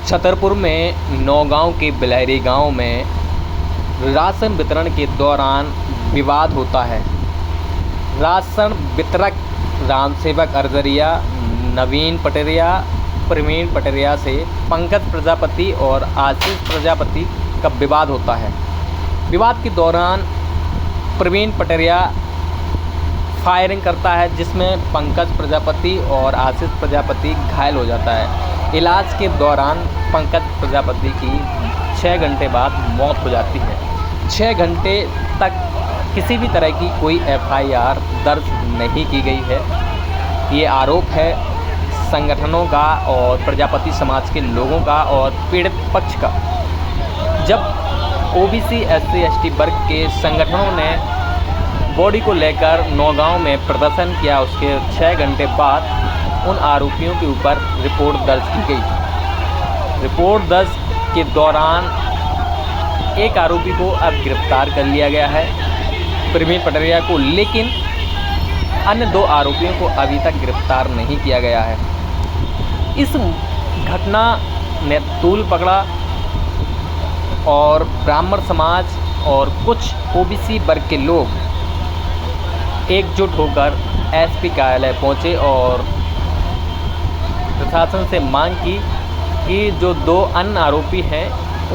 छतरपुर में नौगांव के बिलहरी गांव में राशन वितरण के दौरान विवाद होता है। राशन वितरक रामसेवक अरजरिया, नवीन पटरिया, प्रवीण पटरिया से पंकज प्रजापति और आशीष प्रजापति का विवाद होता है। विवाद के दौरान प्रवीण पटरिया फायरिंग करता है, जिसमें पंकज प्रजापति और आशीष प्रजापति घायल हो जाता है। इलाज के दौरान पंकज प्रजापति की 6 घंटे बाद मौत हो जाती है। 6 घंटे तक किसी भी तरह की कोई FIR दर्ज नहीं की गई है। ये आरोप है संगठनों का और प्रजापति समाज के लोगों का और पीड़ित पक्ष का। जब OBC SC ST वर्ग के संगठनों ने बॉडी को लेकर नौगांव में प्रदर्शन किया, उसके 6 घंटे बाद उन आरोपियों के ऊपर रिपोर्ट दर्ज की गई। रिपोर्ट दर्ज के दौरान एक आरोपी को अब गिरफ्तार कर लिया गया है, प्रवीण पटरिया को, लेकिन अन्य 2 आरोपियों को अभी तक गिरफ्तार नहीं किया गया है। इस घटना ने तूल पकड़ा और ब्राह्मण समाज और कुछ OBC वर्ग के लोग एकजुट होकर SP कार्यालय पहुंचे और प्रशासन से मांग की कि जो 2 अन्य आरोपी हैं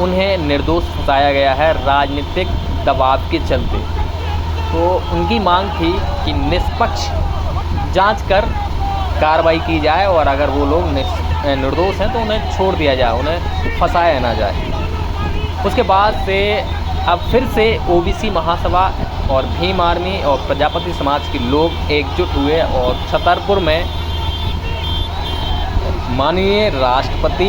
उन्हें निर्दोष बताया गया है राजनीतिक दबाव के चलते। तो उनकी मांग थी कि निष्पक्ष जांच कर कार्रवाई की जाए और अगर वो लोग निर्दोष हैं तो उन्हें छोड़ दिया जाए, उन्हें फंसाया ना जाए। उसके बाद से अब फिर से OBC महासभा और भीम आर्मी और प्रजापति समाज के लोग एकजुट हुए और छतरपुर में माननीय राष्ट्रपति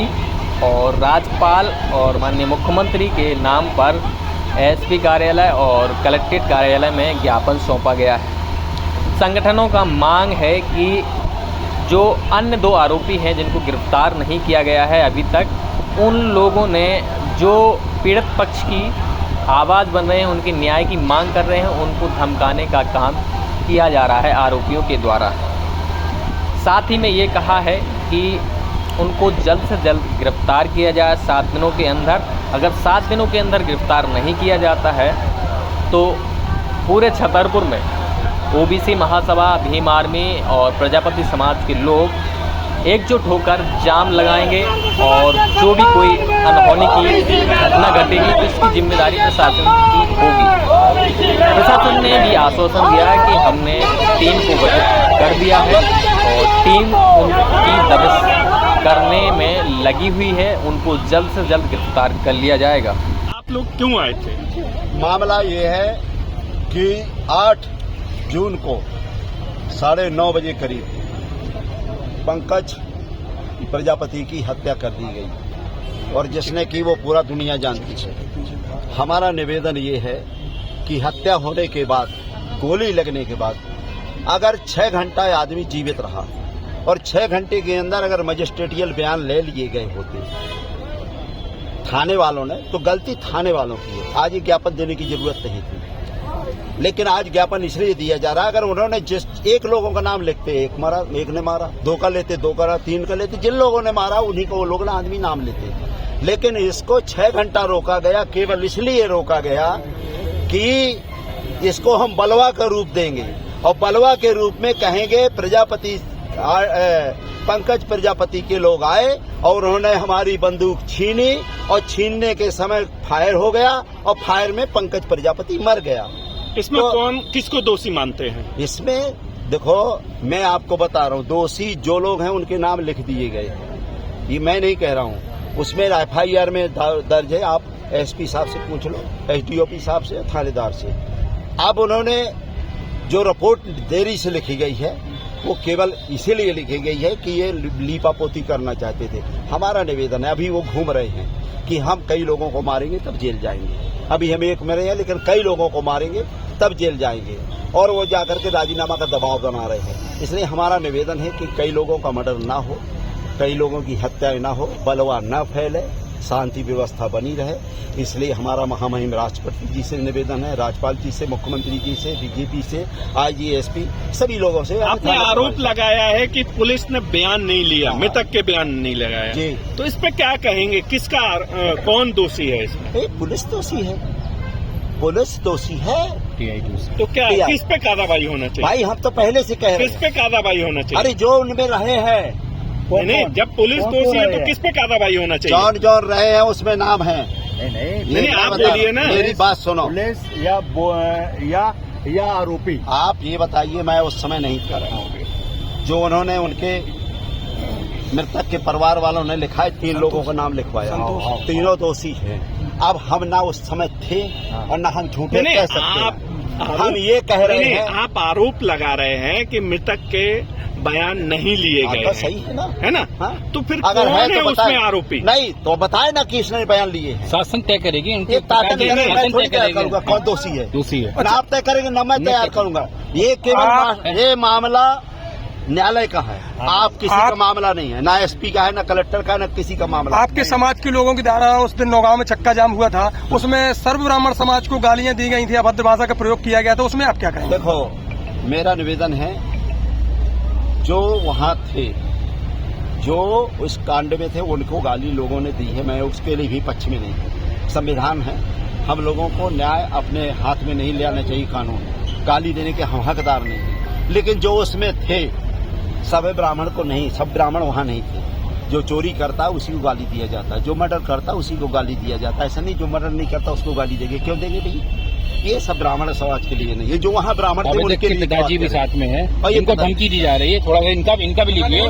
और राज्यपाल और माननीय मुख्यमंत्री के नाम पर SP कार्यालय और कलेक्ट्रेट कार्यालय में ज्ञापन सौंपा गया है। संगठनों का मांग है कि जो अन्य 2 आरोपी हैं जिनको गिरफ्तार नहीं किया गया है अभी तक, उन लोगों ने जो पीड़ित पक्ष की आवाज़ बन रहे हैं, उनके न्याय की मांग कर रहे हैं, उनको धमकाने का काम किया जा रहा है आरोपियों के द्वारा। साथ ही में ये कहा है कि उनको जल्द से जल्द गिरफ्तार किया जाए 7 दिनों के अंदर। अगर 7 दिनों के अंदर गिरफ्तार नहीं किया जाता है तो पूरे छतरपुर में OBC महासभा, भीम आर्मी और प्रजापति समाज के लोग एकजुट होकर जाम लगाएंगे और जो भी कोई अनहोनी की घटना घटेगी तो इसकी जिम्मेदारी प्रशासन की होगी। प्रशासन ने भी आश्वासन दिया है कि हमने टीम को गठित कर दिया है और टीम उनकी दबिश करने में लगी हुई है, उनको जल्द से जल्द गिरफ्तार कर लिया जाएगा। आप लोग क्यों आए थे? मामला ये है कि 8 जून को 9:30 बजे करीब पंकज प्रजापति की हत्या कर दी गई और जिसने की वो पूरा दुनिया जानती है। हमारा निवेदन ये है कि हत्या होने के बाद, गोली लगने के बाद अगर 6 घंटा आदमी जीवित रहा और 6 घंटे के अंदर अगर मजिस्ट्रेटियल बयान ले लिए गए होते थाने वालों ने, तो गलती थाने वालों की है। आज ये ज्ञापन देने की जरूरत नहीं थी, लेकिन आज ज्ञापन इसलिए दिया जा रहा है अगर उन्होंने जिस एक लोगों का नाम लिखते, एक मारा, एक ने मारा, 2 का लेते, 2 का, 3 का लेते, जिन लोगों ने मारा उन्हीं को वो लोग ना आदमी नाम लेते। लेकिन इसको 6 घंटा रोका गया, केवल इसलिए रोका गया कि इसको हम बलवा का रूप देंगे और बलवा के रूप में कहेंगे प्रजापति पंकज प्रजापति के लोग आए और उन्होंने हमारी बंदूक छीनी और छीनने के समय फायर हो गया और फायर में पंकज प्रजापति मर गया। इसमें तो कौन किसको दोषी मानते हैं? इसमें देखो, मैं आपको बता रहा हूँ, दोषी जो लोग हैं उनके नाम लिख दिए गए हैं, ये मैं नहीं कह रहा हूँ। उसमें FIR में दर्ज है, आप SP साहब से पूछ लो, SDOP साहब से, थानेदार से। अब उन्होंने जो रिपोर्ट देरी से लिखी गई है वो केवल इसीलिए लिखी गई है कि ये लीपापोती करना चाहते थे। हमारा निवेदन है, अभी वो घूम रहे हैं कि हम कई लोगों को मारेंगे तब जेल जाएंगे। अभी हम एक मरे हैं, लेकिन कई लोगों को मारेंगे तब जेल जाएंगे और वो जाकर के राजीनामा का दबाव बना रहे हैं। इसलिए हमारा निवेदन है कि कई लोगों का मर्डर ना हो, कई लोगों की हत्याएं ना हो, बलवा ना फैले, शांति व्यवस्था बनी रहे। इसलिए हमारा महामहिम राष्ट्रपति जी से निवेदन है, राज्यपाल जी से, मुख्यमंत्री जी से, बीजेपी से, आईजीएसपी सभी लोगों से। आपने आरोप लगाया है कि पुलिस ने बयान नहीं लिया, मृतक के बयान नहीं लगाया जी। तो इस पे क्या कहेंगे, किसका कौन दोषी है इसमें? पुलिस दोषी है, पुलिस दोषी है। तो क्या किस पे कार्रवाई होना चाहिए? भाई हम तो पहले से कह रहे किस पे कार्रवाई होना चाहिए? अरे जो उनमें रहे हैं, नहीं, जब पुलिस दोषी है तो किस पे कार्रवाई होना चाहिए? जौन जौन रहे हैं उसमें नाम है। नहीं, आप बोलिए ना। मेरी बात सुनो। पुलिस या आरोपी, आप ये बताइए, मैं उस समय नहीं कर रहा हूँ। जो उन्होंने उनके मृतक के परिवार वालों ने लिखा है, 3 लोगों का नाम लिखवाया, तीनों दोषी हैं। अब हम ना उस समय थे और ना हम झूठे कह सकते हैं। हम ये कह रहे हैं, आप आरोप लगा रहे हैं कि मृतक के बयान नहीं लिए गए हैं। सही है ना, है ना? हाँ? तो फिर अगर कौन है तो उसमें आरोपी? नहीं तो बताए ना कि इसने बयान लिए हैं। शासन तय करेगी, ये मैं थोड़ी तैयार करूंगा कौन दोषी है। दोषी ना आप तय करेंगे ना मैं तैयार करूंगा। ये केवल ये मामला न्यायालय का है, आप किसी का मामला नहीं है, ना एसपी का है, ना कलेक्टर का, ना किसी का मामला। आपके समाज के लोगों की द्वारा उस दिन नौगांव में चक्का जाम हुआ था, उसमें सर्व ब्राह्मण समाज को गालियां दी गई थी, अभद्र भाषा का प्रयोग किया गया था, उसमें आप क्या कहेंगे? देखो, मेरा निवेदन है, जो वहाँ थे, जो उस कांड में थे, उनको गाली लोगों ने दी है। मैं उसके लिए भी पक्ष में नहीं हूँ। संविधान है, हम लोगों को न्याय अपने हाथ में नहीं लेना चाहिए। कानून गाली देने के हम हकदार नहीं हैं, लेकिन जो उसमें थे सब ब्राह्मण को नहीं, सब ब्राह्मण वहाँ नहीं थे। जो चोरी करता उसी को गाली दिया जाता है, जो मर्डर करता उसी को गाली दिया जाता है। ऐसा नहीं जो मर्डर नहीं करता उसको गाली देंगे, क्यों देंगे भाई? ये सब ब्राह्मण समाज के लिए नहीं है। जो वहाँ ब्राह्मण थे उनके लिए पिताजी भी साथ में है, और ये इनको धमकी दी जा रही है, थोड़ा सा इनका भी लीजिए।